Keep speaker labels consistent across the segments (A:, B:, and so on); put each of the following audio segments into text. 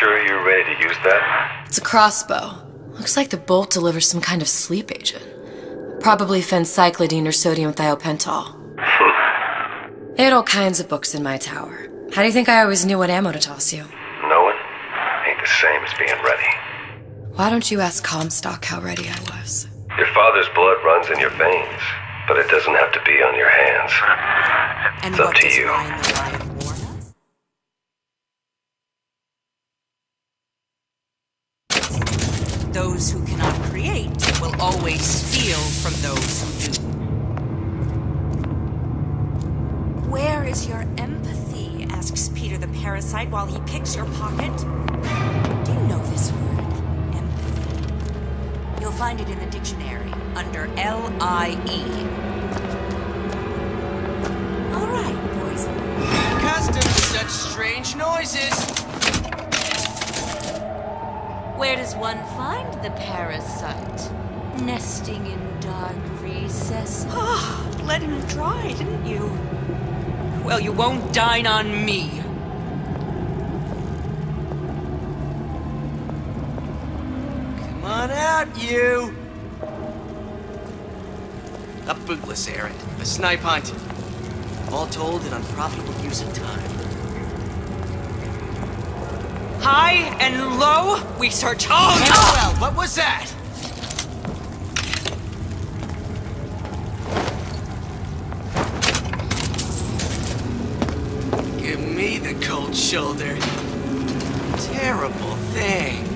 A: sure you're ready to use that?
B: It's a crossbow. Looks like the bolt delivers some kind of sleep agent. Probably phencyclidine or sodium thiopental. They had all kinds of books in my tower. How do you think I always knew what ammo to toss you?
A: Knowing ain't the same as being ready.
B: Why don't you ask Comstock how ready I was?
A: Your father's blood runs in your veins, but it doesn't have to be on your hands.
C: And
A: It's up
C: what
A: to
C: does
A: you.
C: Ryan the Riot warn us? Those who cannot create will always steal from those who do. Where is your empathy? Asks Peter the parasite while he picks your pocket. Do you know this word? Empathy. You'll find it in the dictionary under L-I-E. All right, boys.
D: Accustomed to such strange noises.
C: Where does one find the parasite? Nesting in dark recess. Ah, let him try, didn't you? Well, you won't dine on me.
D: Come on out, you! A bootless errand, a snipe hunt. All told, an unprofitable use of time.
C: High and low, we search all.
D: Well, what was that? Give me the cold shoulder. Terrible thing.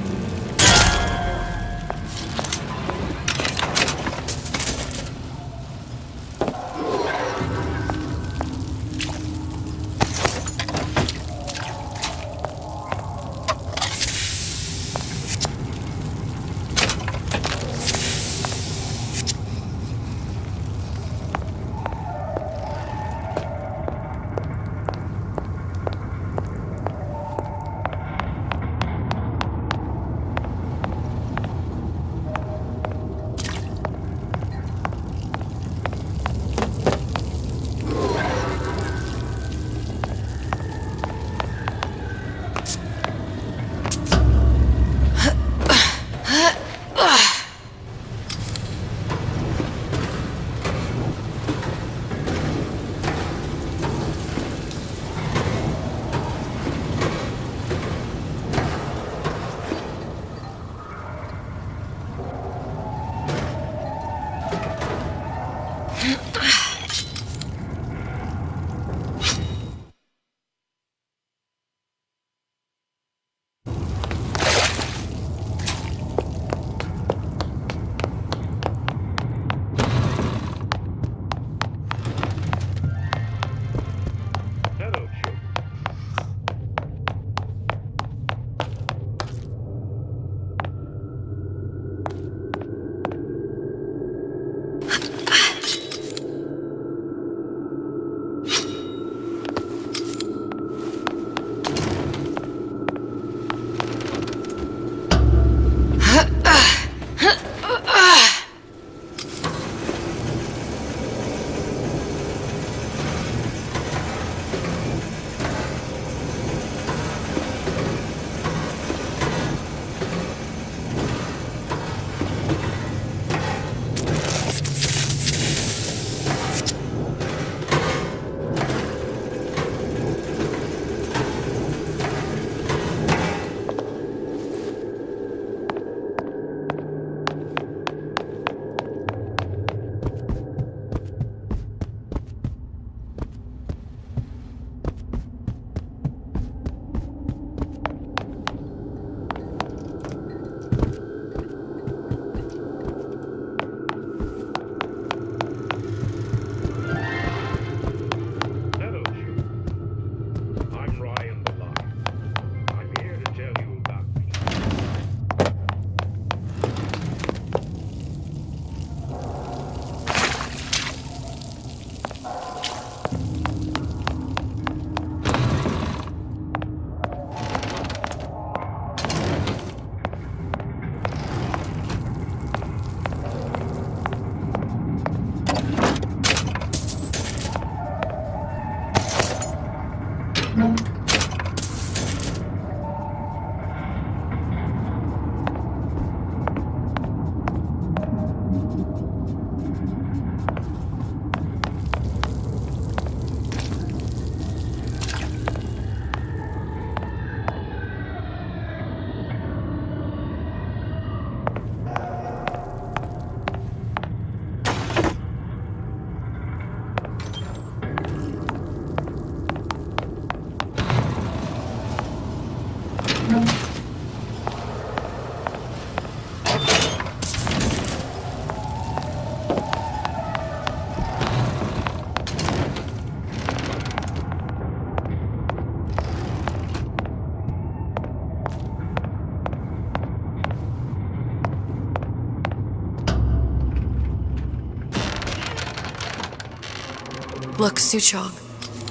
B: Look, Suchong.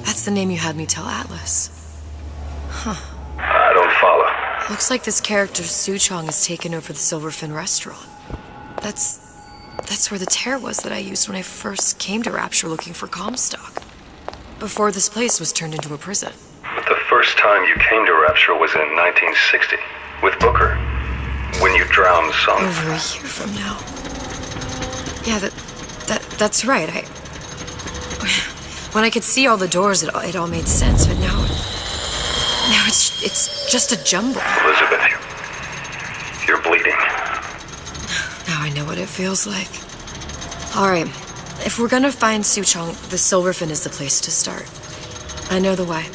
B: That's the name you had me tell Atlas.
A: I don't follow.
B: Looks like this character Suchong has taken over the Silverfin restaurant. That's where the tear was that I used when I first came to Rapture looking for Comstock. Before this place was turned into a prison.
A: But the first time you came to Rapture was in 1960, with Booker. When you drowned some...
B: Over a year from now. Yeah, that's right. When I could see all the doors, it all made sense, but now it's just a jumble.
A: Elizabeth, you're bleeding.
B: Now I know what it feels like. All right, if we're gonna find Suchong, the Silverfin is the place to start. I know the way.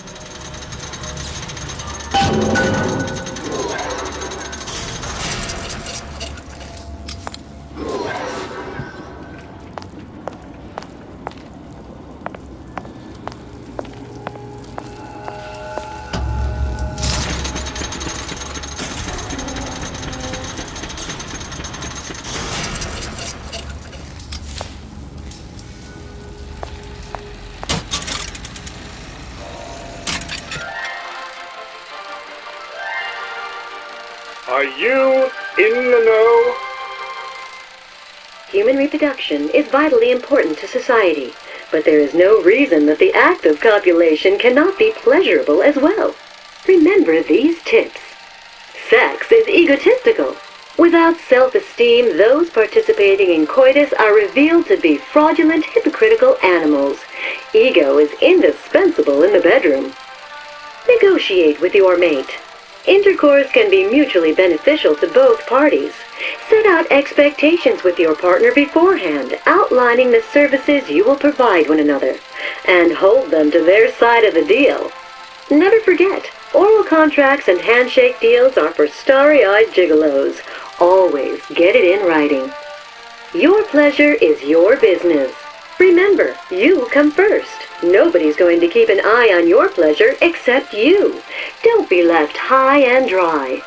E: Are you in the know?
F: Human reproduction is vitally important to society, but there is no reason that the act of copulation cannot be pleasurable as well. Remember these tips. Sex is egotistical. Without self-esteem, those participating in coitus are revealed to be fraudulent, hypocritical animals. Ego is indispensable in the bedroom. Negotiate with your mate. Intercourse can be mutually beneficial to both parties. Set out expectations with your partner beforehand, outlining the services you will provide one another, and hold them to their side of the deal. Never forget, oral contracts and handshake deals are for starry-eyed gigolos. Always get it in writing. Your pleasure is your business. Remember, you come first. Nobody's going to keep an eye on your pleasure except you. Don't be left high and dry.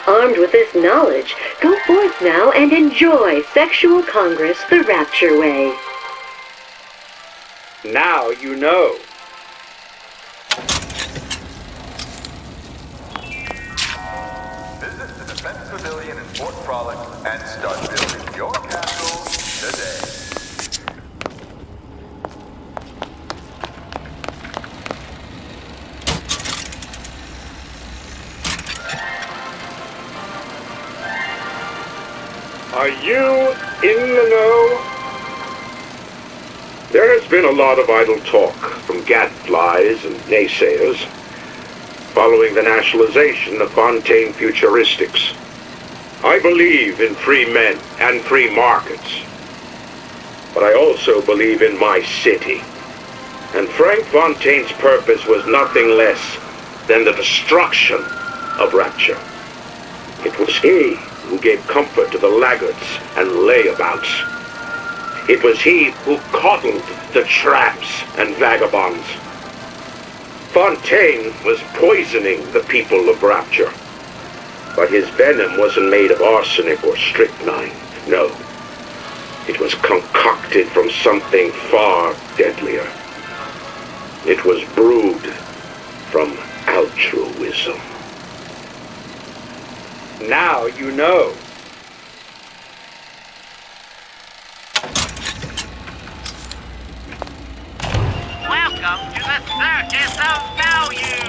F: Armed with this knowledge, go forth now and enjoy Sexual Congress the Rapture way.
E: Now you know.
G: Visit the Defense Pavilion in Fort Frolic and start building your castle today.
E: Are you in the know? There has been a lot of idle talk from gadflies and naysayers following the nationalization of Fontaine Futuristics. I believe in free men and free markets, but I also believe in my city. And Frank Fontaine's purpose was nothing less than the destruction of Rapture. It was he who gave comfort to the laggards and layabouts. It was he who coddled the tramps and vagabonds. Fontaine was poisoning the people of Rapture, but his venom wasn't made of arsenic or strychnine. No, it was concocted from something far deadlier. It was brewed from altruism. Now you know.
H: Welcome to the Circus of Value!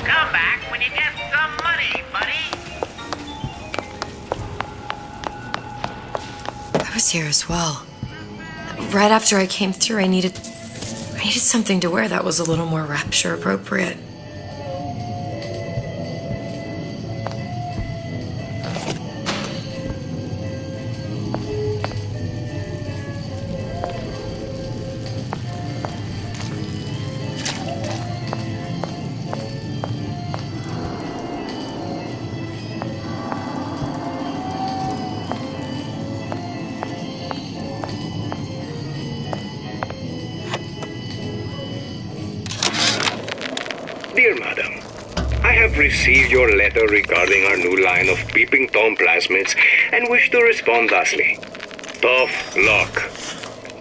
H: Come back when you get some money, buddy!
B: I was here as well. Right after I came through, I needed something to wear that was a little more Rapture appropriate.
E: Dear madam, I
I: have received your letter regarding our new line of peeping Tom plasmids and wish to respond thusly. Tough luck.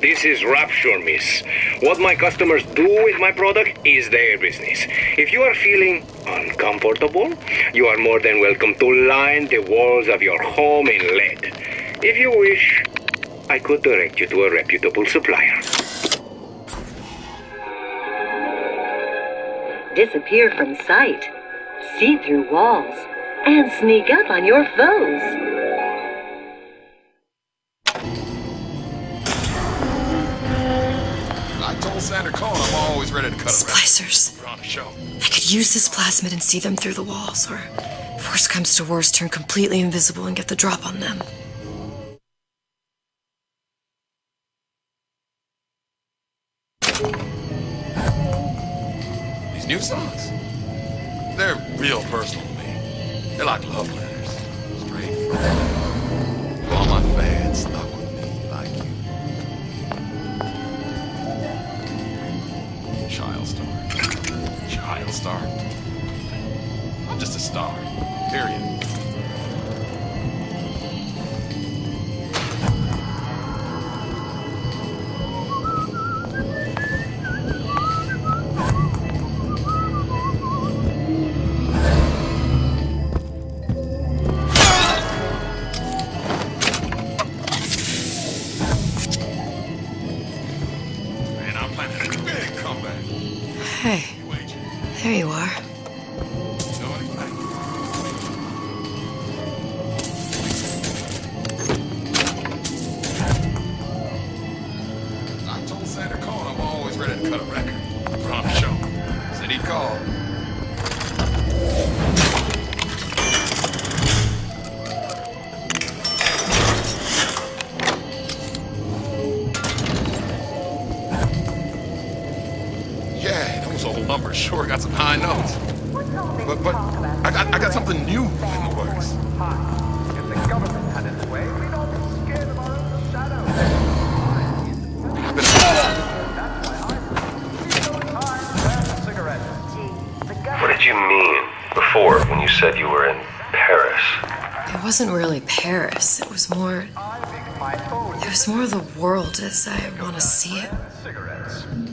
I: This is Rapture, miss. What my customers do with my product is their business. If you are feeling uncomfortable, you are more than welcome to line the walls of your home in lead. If you wish, I could direct you to a reputable supplier.
F: Disappear from sight, see through walls, and sneak up on your foes.
G: I told Sandra Cohen I'm always ready to cut a
B: Splicers.
G: record. We're on a show.
B: I could use this plasmid and see them through the walls, or if worst comes to worst, turn completely invisible and get the drop on them.
G: These new songs, they're real personal to me. They're like love letters, straight from me. To all my fans stuck with me like you. Child star. Child star. I'm just a star. Period. Man, I'm planning a big comeback.
B: Hey,
G: Wait,
B: there you are.
G: know anything? I told Sandra Cohen I'm always ready to cut a record. We're on a show. Said he'd call. Yeah, those old numbers sure got some high notes. But I got something new in the works.
J: If the government had its way, we'd all be scared of our own shadows.
G: I've been
A: What did you mean before when you said you were in Paris?
B: It wasn't really Paris. It was more the world as I want to see it.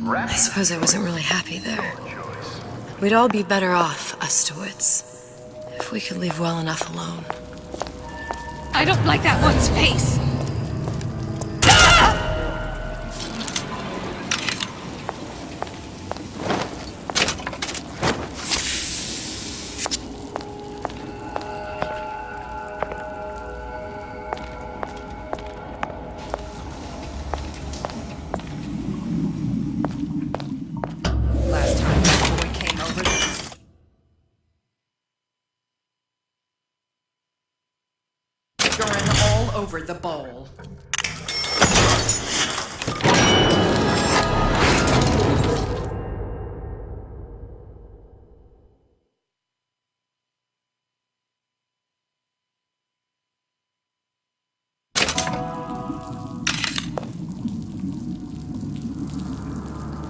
B: I suppose I wasn't really happy there. We'd all be better off, us Stewarts, if we could leave well enough alone.
C: I don't like that one's face. Last time that boy came over, going all over the bowl.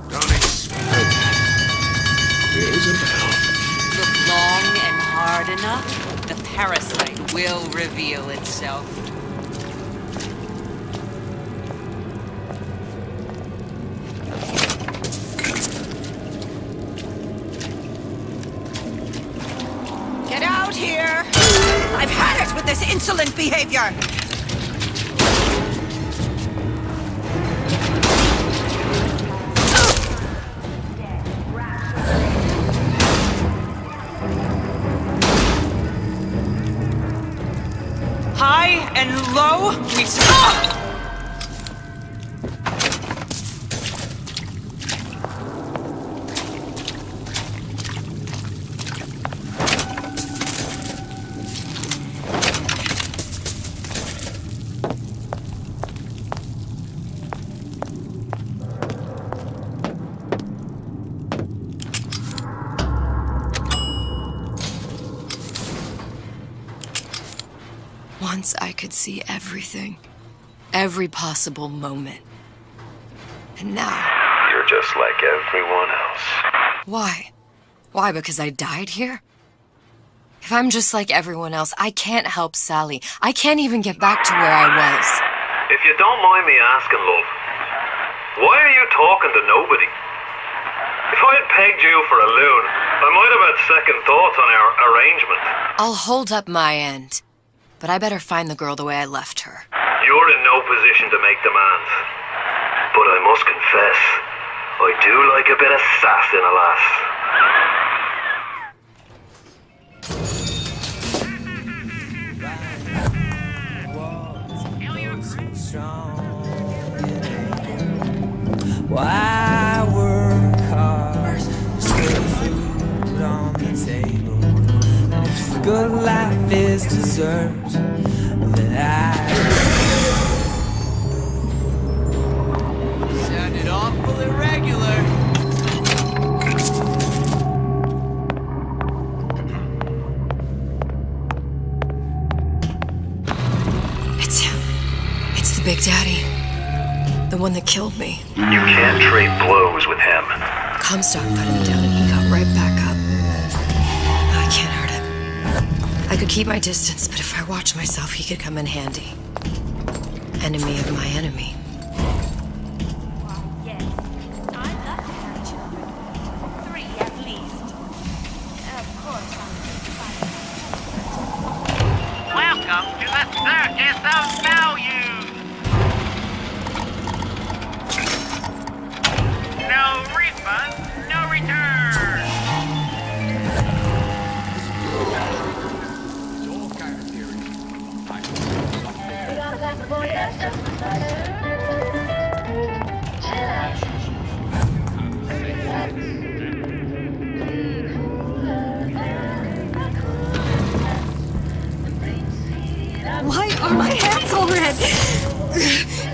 G: Don't expect clears it out.
C: Look long and hard enough, the parasite will reveal itself. Get out here! I've had it with this insolent behavior! High and low, we stop!
B: Once I could see everything. Every possible moment. And now...
A: You're just like everyone else.
B: Why? Why, because I died here? If I'm just like everyone else, I can't help Sally. I can't even get back to where I was.
K: If you don't mind me asking, love, why are you talking to nobody? If I'd pegged you for a loon, I might have had second thoughts on our arrangement.
B: I'll hold up my end. But I better find the girl the way I left her.
K: You're in no position to make demands. But I must confess, I do like a bit of sass in a lass.
L: Why work hard? There's good food on the table. And if the good life is dessert, then
D: Sounded awful irregular.
B: It's him. It's the Big Daddy. The one that killed me.
A: You can't trade blows with him.
B: Comstock put him down and he got right back up. I can't hurt him. I could keep my distance, but if I watch myself, he could come in handy. Enemy of my enemy.
C: Yes, I'd love to have children. 3 at least. Of course,
H: Welcome to the Circus of Value! No refund, no return!
M: Why are my hands all red?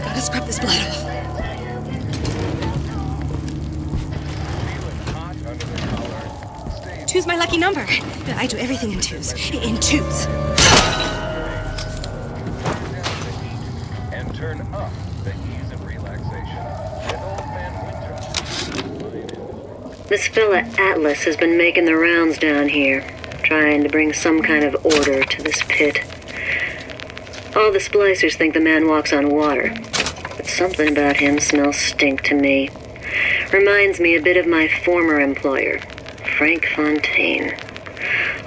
M: Gotta scrub this blood off. Two's my lucky number. I do everything in twos. In twos.
J: And turn up the ease of relaxation with Old Man Winter.
F: This fella Atlas has been making the rounds down here, trying to bring some kind of order to this pit. All the splicers think the man walks on water, but something about him smells stink to me. Reminds me a bit of my former employer, Frank Fontaine.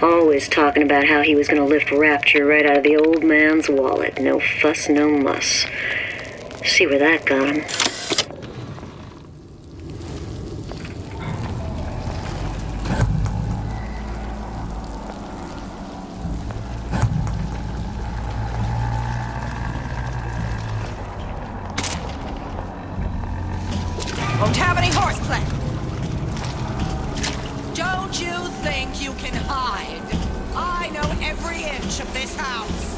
F: Always talking about how he was going to lift Rapture right out of the old man's wallet. No fuss, no muss. See where that got him.
C: Won't have any horseplay. Don't you think you can hide? I know every inch of this house.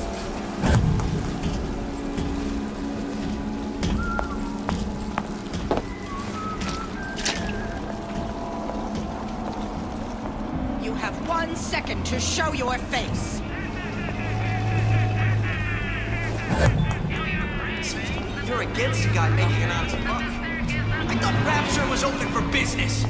C: You have 1 second to show your face.
D: You're against a guy making an honest buck. I thought Rapture was open for business.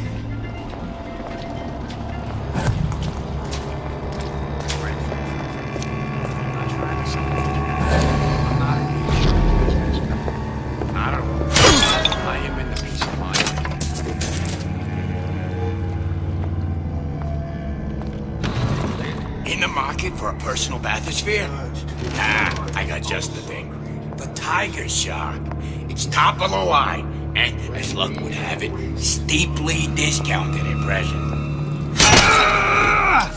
G: I am in the peace of mind.
N: In the market for a personal bathysphere? Ah, I got just the thing. The tiger shark. It's top of the line, and as luck would have it, steeply discounted at present. Ah!